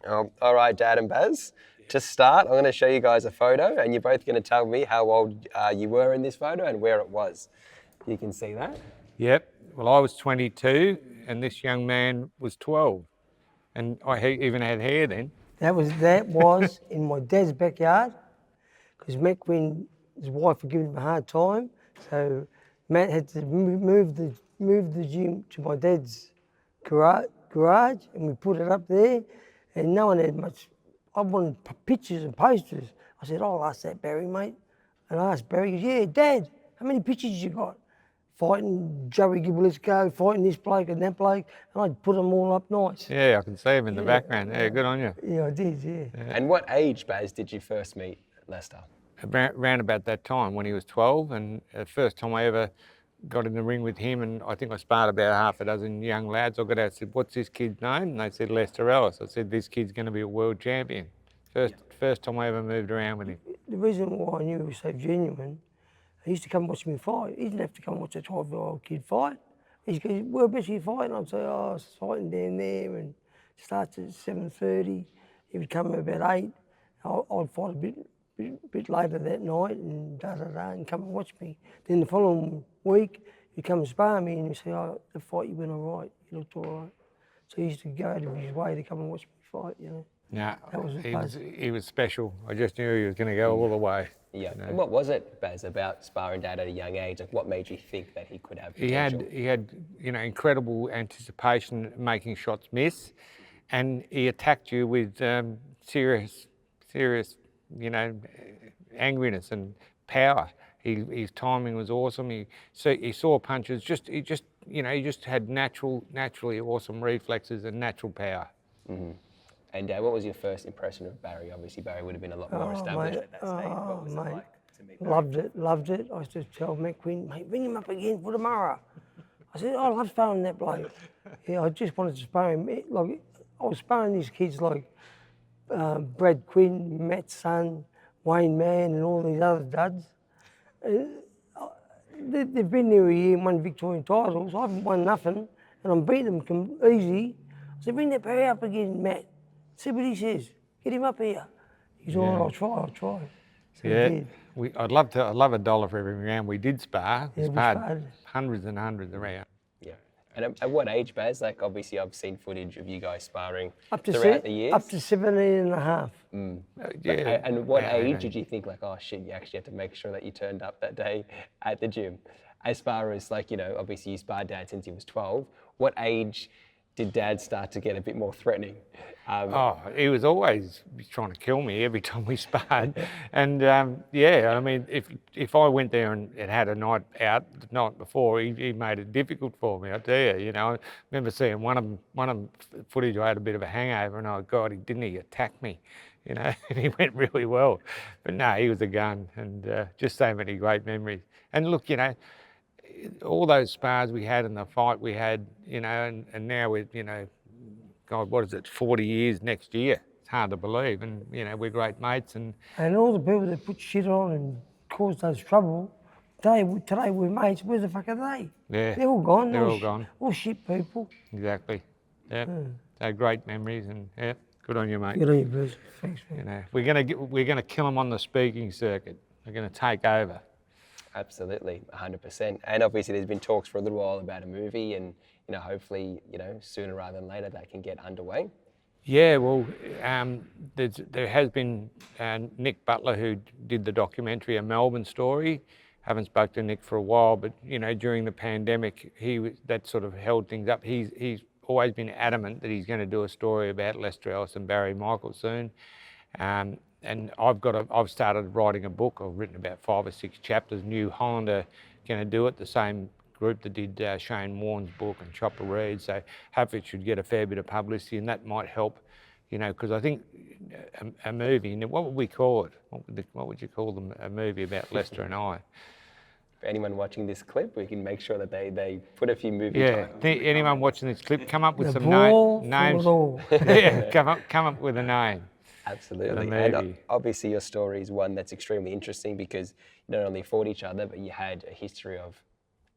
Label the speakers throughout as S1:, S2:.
S1: All right, Dad and Baz. To start, I'm going to show you guys a photo, and you're both going to tell me how old you were in this photo and where it was. You can see that.
S2: Yep. Well, I was 22 and this young man was 12. And even had hair then.
S3: That was in my dad's backyard, because Matt Quinn, his wife, was giving him a hard time. So Matt had to move the gym to my dad's garage, and we put it up there. And no one had much. I wanted pictures and posters. I said, I'll ask that Barry, mate. And I asked Barry, he goes, yeah, Dad, how many pictures you got? Fighting Joey Gibblisco, fighting this bloke and that bloke, and I'd put them all up nice.
S2: Yeah, I can see him in the background. Yeah, good on you.
S3: Yeah, I did, yeah.
S1: And what age, Baz, did you first meet Lester?
S2: Around about that time when he was 12, and the first time I ever got in the ring with him, and I think I sparred about half a dozen young lads. I got out and said, what's this kid's name? And they said, Lester Ellis. I said, this kid's going to be a world champion. First time I ever moved around with him.
S3: The reason why I knew he was so genuine, he used to come watch me fight. He didn't have to come watch a 12-year-old kid fight. He'd go, whereabouts are you fighting? I'd say, oh, I was fighting down there, and starts at 7:30. He would come about 8. I'd fight a bit later that night and and come and watch me. Then the following week, he'd come and spar me and he'd say, oh, the fight you went all right, you looked all right. So he used to go out of his way to come and watch me fight, you know.
S2: No, he was special. I just knew he was going to go all the way.
S1: Yeah.
S2: You know?
S1: And what was it, Baz, about sparring Dad at a young age? Like, what made you think that he could have potential?
S2: He had incredible anticipation, making shots miss, and he attacked you with serious, angriness and power. His timing was awesome. He saw punches. He just had naturally awesome reflexes and natural power.
S1: Mm-hmm. And what was your first impression of Barry? Obviously, Barry would have been a lot more established at that stage. What was it like to meet Barry?
S3: Loved it. I used to tell Matt Quinn, mate, ring him up again for tomorrow. I said, I love sparring that bloke. Yeah, I just wanted to spar him. Like, I was sparring these kids like Brad Quinn, Matt's son, Wayne Mann, and all these other duds. They've been there a year and won Victorian titles. I haven't won nothing, and I'm beating them easy. I said, bring that Barry up again, Matt. See what he says. Get him up here. He's all right, I'll try. So
S2: yeah, I'd love $1 for every round we did spar. We sparred hundreds and hundreds of rounds.
S1: Yeah. And at what age, Baz? Like, obviously, I've seen footage of you guys sparring
S3: throughout the years. Up to 17 and a half.
S1: Mm. Yeah. And what age did you think, like, oh shit, you actually have to make sure that you turned up that day at the gym? As far as, like, obviously you sparred Dad since he was 12. What age did Dad start to get a bit more threatening?
S2: He was always trying to kill me every time we sparred. And I mean, if I went there and had a night out the night before, he made it difficult for me, I tell you. I remember seeing one of footage, I had a bit of a hangover, and God, he attack me, and he went really well. But no, he was a gun, and just so many great memories. And look, all those spars we had and the fight we had, and now we're, God, what is it, 40 years next year? It's hard to believe, and we're great mates. And
S3: all the people that put shit on and caused us trouble, today we're mates. Where the fuck are they?
S2: Yeah,
S3: they're all gone.
S2: They're all gone.
S3: All shit people.
S2: Exactly. Yeah, they're great memories, and yeah, good on you, mate.
S3: Good on you, Bruce. Thanks, man.
S2: We're gonna kill them on the speaking circuit. We're gonna take over.
S1: Absolutely, 100%. And obviously there's been talks for a little while about a movie, and hopefully, sooner rather than later that can get underway.
S2: Yeah, well, there has been Nick Butler, who did the documentary, A Melbourne Story. Haven't spoke to Nick for a while, but during the pandemic, that sort of held things up. He's always been adamant that he's going to do a story about Lester Ellis and Barry Michael soon. And I've started writing a book. I've written about 5 or 6 chapters. New Holland are going to do it, the same group that did Shane Warne's book and Chopper Reed. So hopefully it should get a fair bit of publicity, and that might help, because I think a movie, what would we call it? What would you call a movie about Lester and I?
S1: For anyone watching this clip, we can make sure that they put a few movie titles.
S2: Anyone watching this clip, come up with some names. Yeah, come up with a name.
S1: Absolutely. And obviously your story is one that's extremely interesting, because you not only fought each other, but you had a history of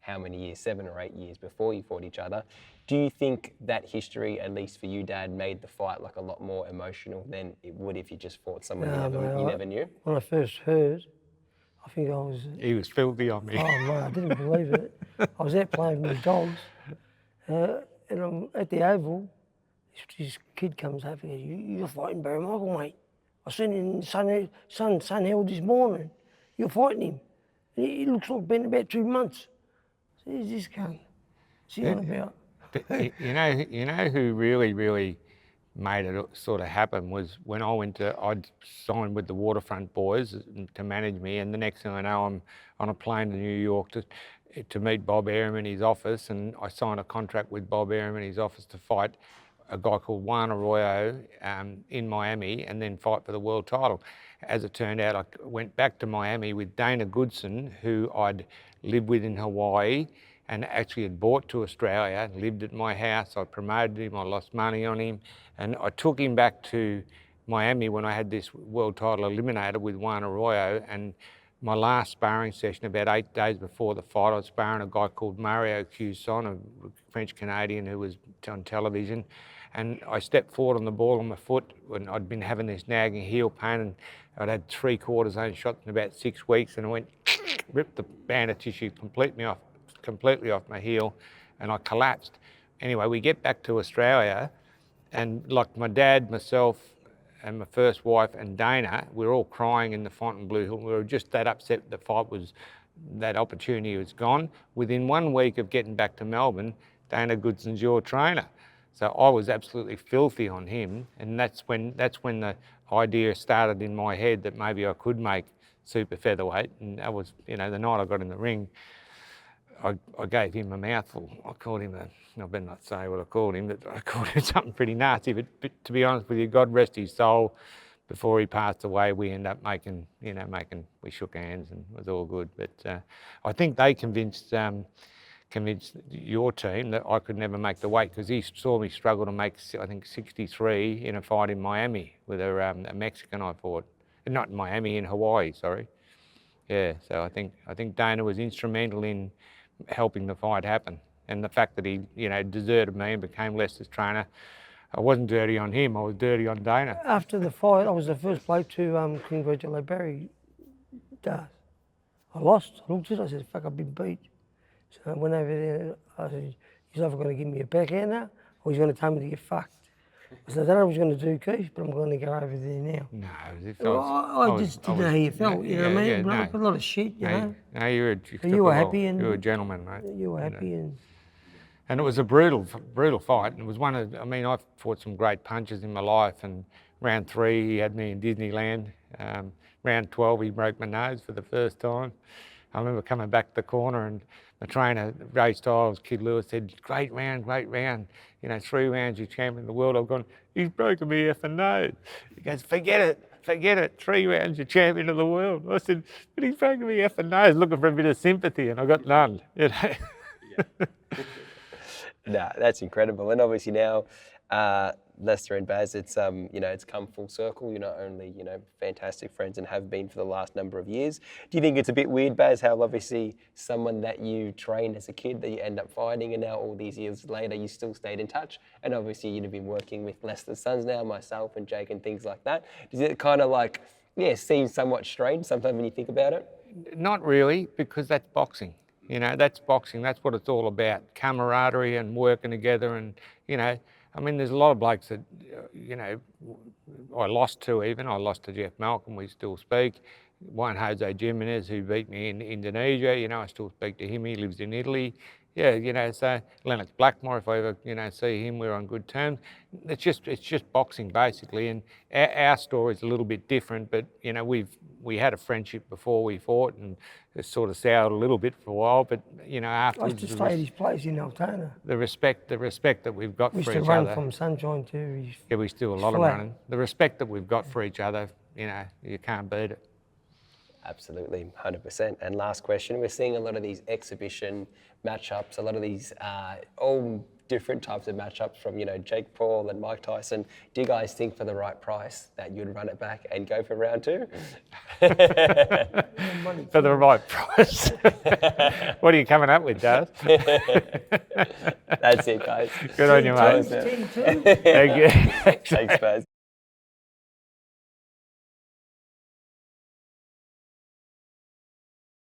S1: how many years, 7 or 8 years before you fought each other. Do you think that history, at least for you, Dad, made the fight like a lot more emotional than it would if you just fought someone you never knew?
S3: When I first heard, I think I was,
S2: He was filthy on me.
S3: oh man, I didn't believe it. I was out playing with my dogs, and I'm at the Oval. This kid comes up and goes, "You're fighting Barry Michael, mate. I seen him in Sun Herald this morning. You're fighting him. He looks like been about 2 months." So who's this cunt? What's he on about?
S2: You know who really made it sort of happen was when I'd signed with the Waterfront Boys to manage me, and the next thing I know, I'm on a plane to New York to meet Bob Arum in his office, and I signed a contract with Bob Arum in his office to fight a guy called Juan Arroyo in Miami and then fight for the world title. As it turned out, I went back to Miami with Dana Goodson, who I'd lived with in Hawaii and actually had brought to Australia, lived at my house. I promoted him, I lost money on him, and I took him back to Miami when I had this world title eliminator with Juan Arroyo. And my last sparring session, about 8 days before the fight, I was sparring a guy called Mario Cusson, a French-Canadian who was on television. And I stepped forward on the ball on my foot when I'd been having this nagging heel pain, and I'd had 3 cortisone shots in about 6 weeks, and I went, ripped the band of tissue completely off my heel, and I collapsed. Anyway, we get back to Australia, and like my dad, myself, and my first wife and Dana, we were all crying in the Fontainebleau. We were just that upset that opportunity was gone. Within 1 week of getting back to Melbourne, Dana Goodson's your trainer. So I was absolutely filthy on him, and that's when the idea started in my head that maybe I could make super featherweight. And that was, the night I got in the ring, I gave him a mouthful. I called him I better not say what I called him, but I called him something pretty nasty. But to be honest with you, God rest his soul, before he passed away, we ended up we shook hands and it was all good. But I think they convinced your team that I could never make the weight, because he saw me struggle to make, I think, 63 in a fight in Miami with a Mexican I fought. Not in Miami, in Hawaii, sorry. Yeah, so I think Dana was instrumental in helping the fight happen. And the fact that he, deserted me and became Lester's trainer, I wasn't dirty on him, I was dirty on Dana.
S3: After the fight, I was the first bloke to congratulate Barry. I lost. I looked at it, I said, fuck, I've been beat. So I went over there, I said, he's either going to give me a backhand now, or he's going to tell me to get fucked. I said, I don't know what he's going to do, Keith, but I'm going to go over there now.
S2: No,
S3: I just didn't know how you felt, you know what I mean? Yeah, a lot of shit, you know.
S2: No, you
S3: were happy, and
S2: you were a gentleman, mate.
S3: You were happy,
S2: and it was a brutal fight. And it was I've fought some great punches in my life, and round 3 he had me in Disneyland. Round 12 he broke my nose for the first time. I remember coming back to the corner, and the trainer, Ray Styles, Kid Lewis, said, great round, 3 rounds, you're champion of the world. I've gone, he's broken me effing nose. He goes, forget it, 3 rounds, you're champion of the world. I said, but he's broken me effing nose, looking for a bit of sympathy, and I got none.
S1: Nah, that's incredible. And obviously now, Lester and Baz, it's it's come full circle. You're not only fantastic friends and have been for the last number of years. Do you think it's a bit weird, Baz, how obviously someone that you trained as a kid that you end up fighting, and now all these years later you still stayed in touch? And obviously you've been working with Lester's sons now, myself and Jake and things like that. Does it kind of seem somewhat strange sometimes when you think about it?
S2: Not really, because that's boxing. That's boxing. That's what it's all about. Camaraderie and working together, and there's a lot of blokes that, I lost to even. I lost to Jeff Malcolm, we still speak. Juan Jose Jimenez, who beat me in Indonesia, I still speak to him. He lives in Italy. Yeah, so Lennox Blackmore, if I ever, see him, we're on good terms. It's just boxing basically, and our story's a little bit different, but we had a friendship before we fought, and it sort of soured a little bit for a while, but afterwards.
S3: I used to stay at his place in Altona.
S2: The respect that we've got for each other.
S3: We used to run from Sunshine to his
S2: Yeah, we still a lot of running. The respect that we've got for each other, you can't beat it.
S1: Absolutely, 100%. And last question, we're seeing a lot of these exhibition matchups, a lot of these all different types of matchups from, Jake Paul and Mike Tyson. Do you guys think for the right price that you'd run it back and go for round 2?
S2: For the right price. What are you coming up with, Daz?
S1: That's it, guys.
S2: Good on you, mate.
S3: Team 2.
S2: Thank you.
S1: Thanks, guys.